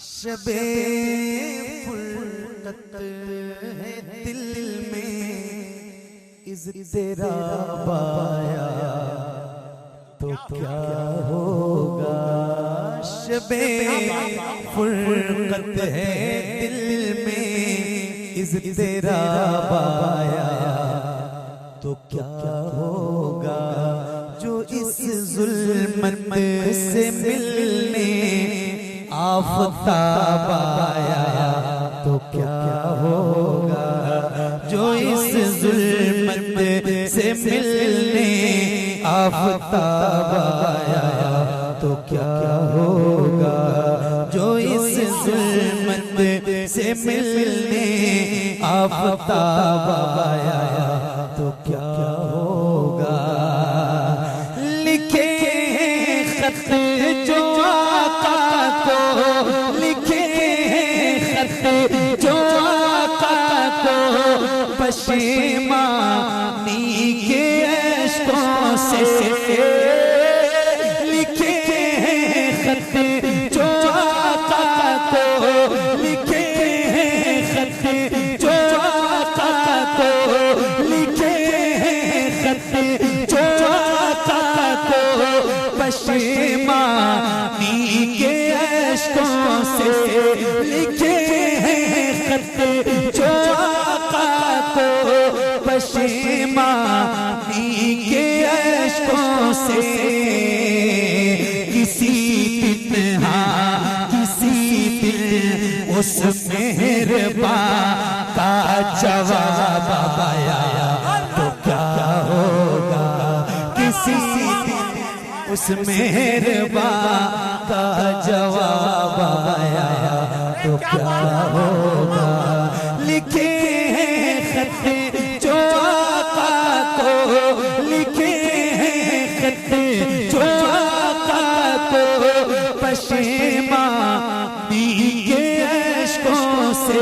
शबे फुर्कत है दिल में इज़्तिराब आया तो क्या होगा। शबे फुर्कत है दिल में इज़्तिराब आया तो क्या होगा। जो इस जुल्मत से मिलने आफ़ताब आया तो क्या होगा। जो इस जुल्मत से मिलने आफ़ताब आया तो क्या होगा। जो इस जुल्मत से मिलने आफ़ताब आया तो क्या होगा। लिखे खत जो आका को, लिखे खत जो आका को पशेमानी के अश्कों से, लिखे खत जो आका को, लिखे खत जो आका को, लिखे खत जो आका को पशेमानी के अश्कों से, लिखे खत जो आका को पशेमानी के अश्कों से। किसी दिन हाँ किसी दिन उस मेहरबान का जवाब आया तो क्या होगा। किसी दिन उस मेहरबान का जवाब आया तो क्या होगा। लिखे खत जो आका को, लिखे खत जो आका को पशेमानी के अश्कों से,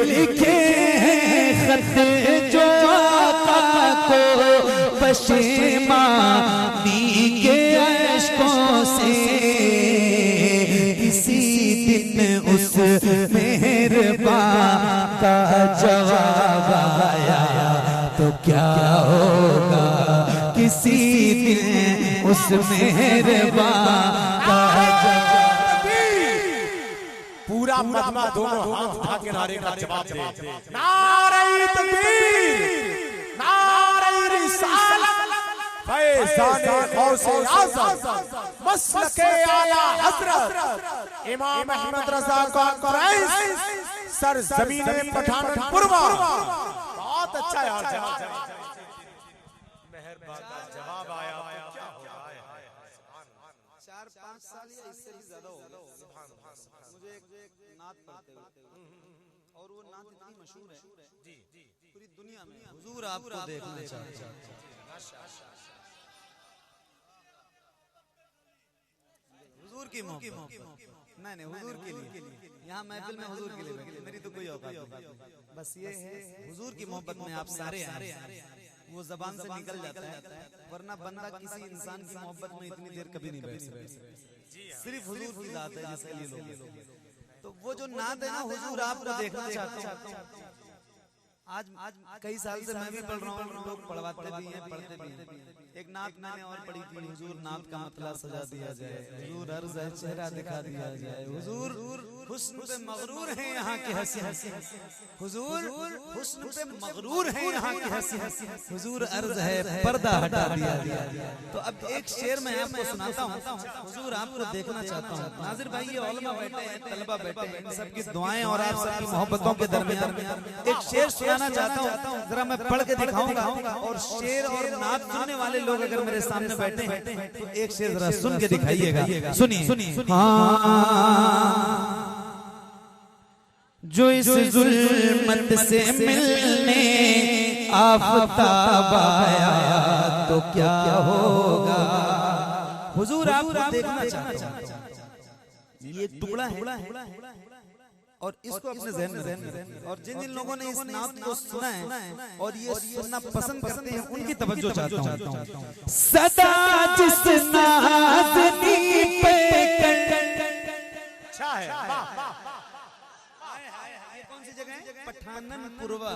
लिखे खत जो आका को पशेमानी के अश्कों से। किसी दिन उस मेहरबान का जवाब आया तो क्या होगा। किसी दिन उस मेहरबान का जवाब। पूरा मजमा दोनों हाथ उठा के नारे का जवाब दे। नारे तकबीर, नारे रिसालत, फैज़ाने गौसे आज़म, मसलके आला हज़रत इमाम अहमद रज़ा क़ुरैशी, सरज़मीने पठानपुर। बहुत अच्छा यार मेहरबान का जवाब आया तो क्या होगा। 4-5 साल या इससे भी ज्यादा हो गया मुझे एक नात पढ़ते हुए, और वो नात इतनी मशहूर है पूरी दुनिया में। हुजूर आपको देखना चाहते हैं। हुजूर की मोहब्बत, नहीं हुजूर के लिए, यहाँ महफिल में हुजूर के लिए बैठे, मेरी तो कोई औकात नहीं। बस ये है हुजूर की मोहब्बत में आप सारे हैं, वो जबान से निकल जाता है, वरना बंदा किसी इंसान की मोहब्बत में इतनी देर कभी नहीं बैठ सकता। सिर्फ हुजूर की जात है जिसके लिए लोग। तो वो जो नात है ना, हुजूर आपको देखना चाहता हूँ। आज कई साल से मैं भी पढ़ रहा हूँ, लोग पढ़वाते भी हैं पढ़ते भी हैं। एक नात मैंने और पढ़ी थी, हुजूर नात का मतला सजा दिया जाए, हुजूर अर्ज़ है चेहरा दिखा दिया जाए, हुजूर हुस्न पे मगरूर हैं यहाँ के हंसी हंसी, हुजूर हुस्न पे मगरूर हैं यहाँ के हंसी हंसी, हुजूर अर्ज़ है पर्दा हटा दिया जाए। तो अब एक शेर मैं आपको सुनाता हूँ, हुजूर आपको देखना चाहता हूँ। नाज़िर भाई ये उलमा बैठे हैं, तलबा बैठे हैं, सबकी दुआएं और आप सबकी मोहब्बतों के दरमियान एक शेर सुनाना चाहता हूँ, जरा मैं पढ़ के दिखाऊंगा। और शेर और नात सुनने वाले लोग अगर मेरे सामने बैठे हैं तो एक शेर जरा सुन के दिखाइएगा। सुनिए। जो इस जुल्मत से मिलने आफ़ताब आया तो क्या होगा। हुजूर आपको देखना चाहते हैं। ये टुकड़ा है और इसको अपने ज़हन में, और जिन जिन लोगों ने इस नात को सुना है और ये सुनना पसंद करते हैं उनकी तवज्जो चाहता हूँ। सदा जिस नाज़नी पे ये कौन सी जगह है? पठाननपुरवा।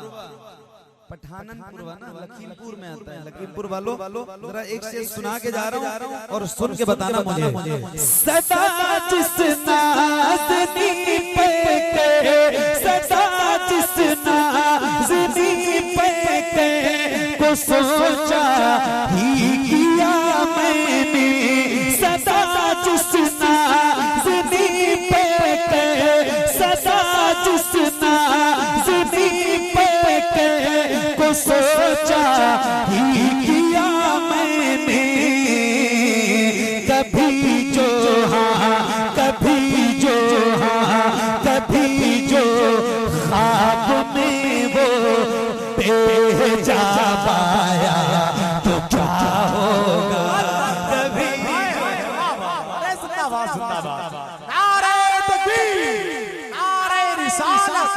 पठाननपुरवा ना लखीमपुर में आता है। लखीमपुर वालों जरा एक शेर सुना के जा रहा हूँ और सुन के बताना मुझे। सदा जिस नाज़नी पे सदा जिस नाज़नी पे को सोचा ही किया मैंने। सदा जिस नाज़नी पे सदा जिस नाज़नी पे को सोचा ही किया मैंने। कभी जो हाँ कभी जो हाँ कभी जो ख्वाब में वो भेजा पाया तो क्या होगा कभी। नारे तकबीर, नारे रिसालत,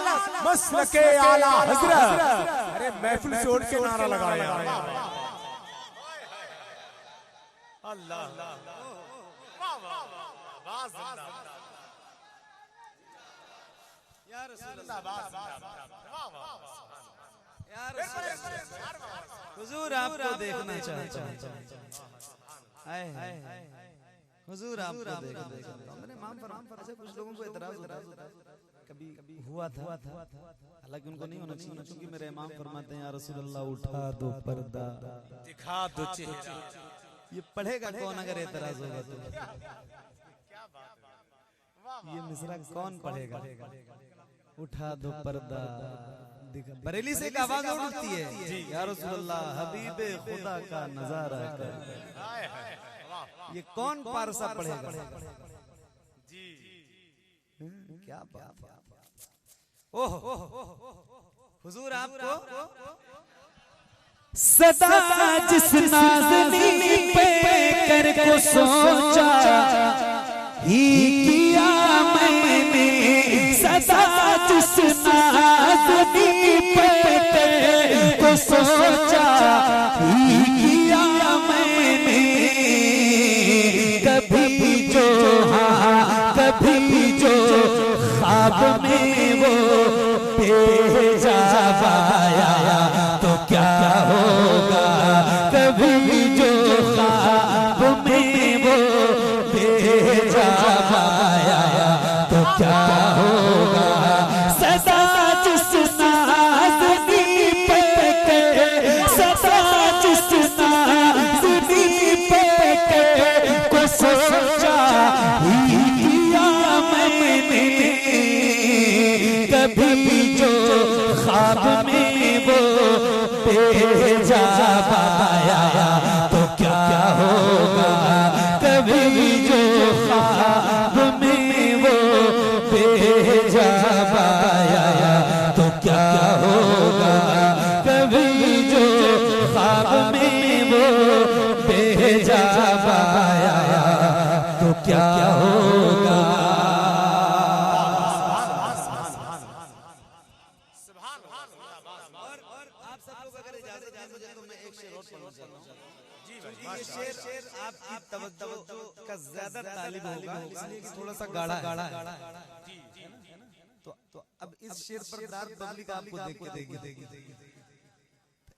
मसलके आला हजरत। अरे महफिल से उठ के नारा लगाया। अल्लाह हुजूर आपको देखना चाहता हूं। हुजूर आपको देखना चाहता हूं। मैंने माम पर अच्छा कुछ लोगों को एतराज होता है कभी हुआ था हालांकि उनको नहीं होना चाहिए क्योंकि मेरे इमाम फरमाते हैं या रसूल अल्लाह उठा दो पर्दा दिखा दो चेहरा। ये पढ़ेगा कौन अगर एतराज होगा तो? ये मिसरा कौन पढ़ेगा? उठा दो पर्दा बरेली से एक आवाज उठती है या रसूल अल्लाह हबीबे खुदा का नजारा कर। ये कौन पारसा पढ़ेगा? जी क्या बात है। ओह हुजूर आपको सदा जिस नाज़नी पे कर को सोचा ही किया मैंने। सदा जिस नाज़नी पे कर को सोचा ही किया मैंने। कभी जो हाँ कभी जो ख्वाब में वो भेजा पाया तो क्या होगा कभी जो ख्वाब में वो भेजा पाया तो क्या होगा। सदा जिस नाज़नी पे सदा जिस नाज़नी पे को सोचा ही किया मैंने। कभी जो ख्वाब में वो भेजा पाया तो क्या होगा कभी जो ख्वाब में वो भेजा पाया तो क्या होगा कभी जो ख्वाब में वो भेजा पाया तो क्या होगा। शेर आपकी तवज्जो का ज्यादा तालिब होगा इसलिए कि थोड़ा सा गाढ़ा है। तो अब इस शेर पर दाद पब्लिक आपको देख के देगी।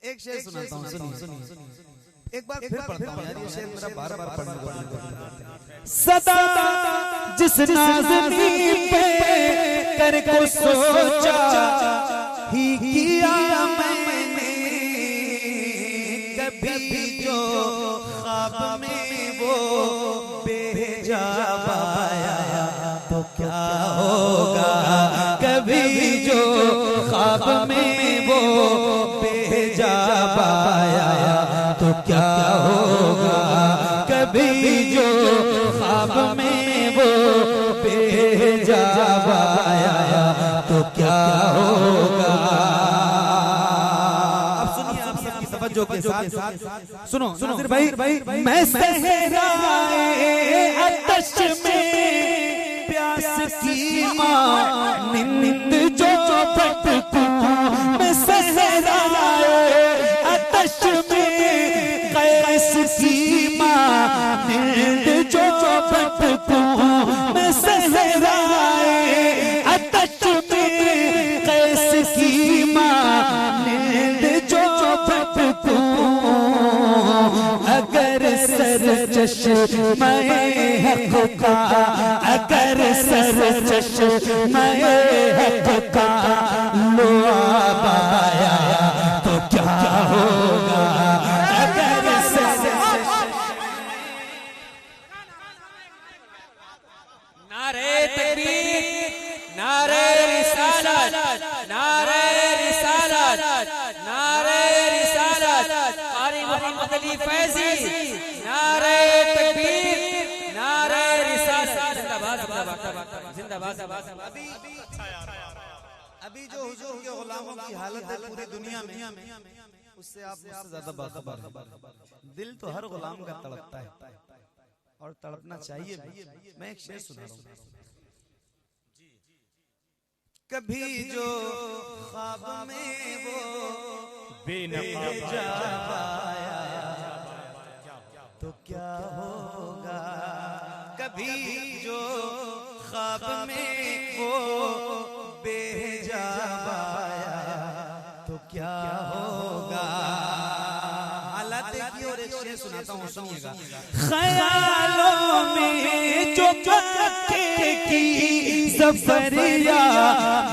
एक शेर सुनाता हूँ सुनिए। एक बार फिर पढ़ता हूँ यार ये शेर मेरा बार-बार पढ़ना पड़ता है। सदा जिस नाज़नी पे कर को सोचा ही किया मैंने। कभी जो ख्वाब में वो भेजा पाया तो क्या होगा कभी जो ख्वाब में वो भेजा पाया तो क्या होगा। कभी जो ख्वाब में वो भेजा पाया तो क्या होगा। अब सुनिए आप सबकी तवज्जो के साथ सुनो नाज़िर भाई मैं सहराए आतश में प्यास की मानिंद जो भटकूं। मैं सहराए आतश में कैस की मानिंद जो भटकूं। मैं सहराए मैं हक का अगर सर चश्मे हक का लो आया तो क्या होगा अगर सर नारे तकबीर, नारे रिसालत, नारे रिसालत, नारे रिसालत, कारी मोहम्मद अली फैजी, नारे तकबीर, नारे रिसालत, जिंदाबाद जिंदाबाद जिंदाबाद। अभी जो हुजूर के गुलामों की हालत है पूरी दुनिया में, उससे आप मुझसे ज्यादा बाखबर हैं। दिल तो हर गुलाम का तड़पता है और तड़पना चाहिए भी। मैं एक शेर सुना रहा हूँ। कभी जो ख्वाब में वो बेनकाब आया तो क्या होगा, कभी जो ख्वाब में वो बेहिजाब आया तो क्या होगा। हालात की और एक शेर सुनाता हूँ, सुनिएगा। ख्यालों में जो मक्के की सफरिया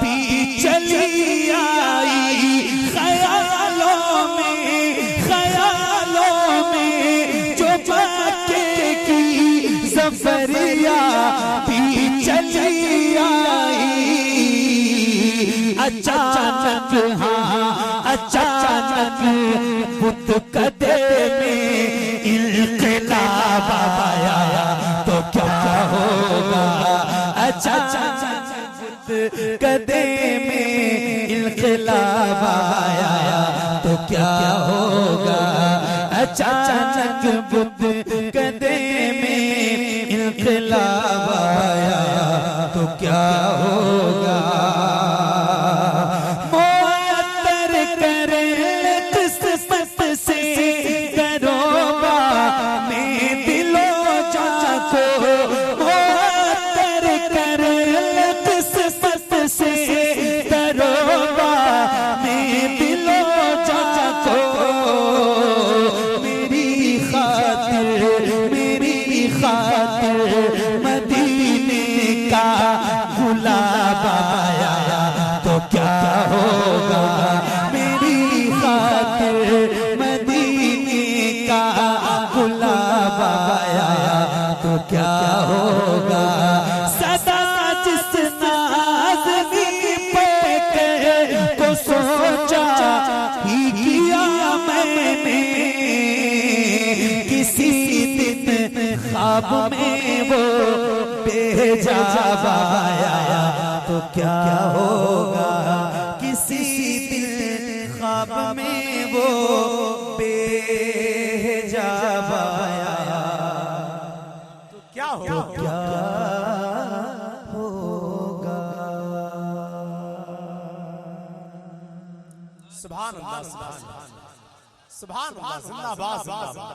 भी चली आई, ख्यालों में जो मक्के की सफरिया भी चली आई। अचानक अचानक बुत कदे में इनकलाब आया तो क्या होगा। अचानक बुत कदे में इनकलाब आया तो क्या होगा। अचानक बुत कदे में इनकलाब आया तो क्या होगा। मदीने का गुलाब आया तो क्या होगा। मेरी खातिर मदीने का गुलाब आया तो क्या होगा। सदा जिस नाज़नी पे को सोचा ही किया मैंने, किसी दिन ख्वाब में वो बेहिजाब आया तो क्या होगा। किसी दिन ख्वाब में वो बेहिजाब आया तो क्या हो तो क्या होगा। सुभान अल्लाह, सुभान अल्लाह, जिंदाबाद जिंदाबाद।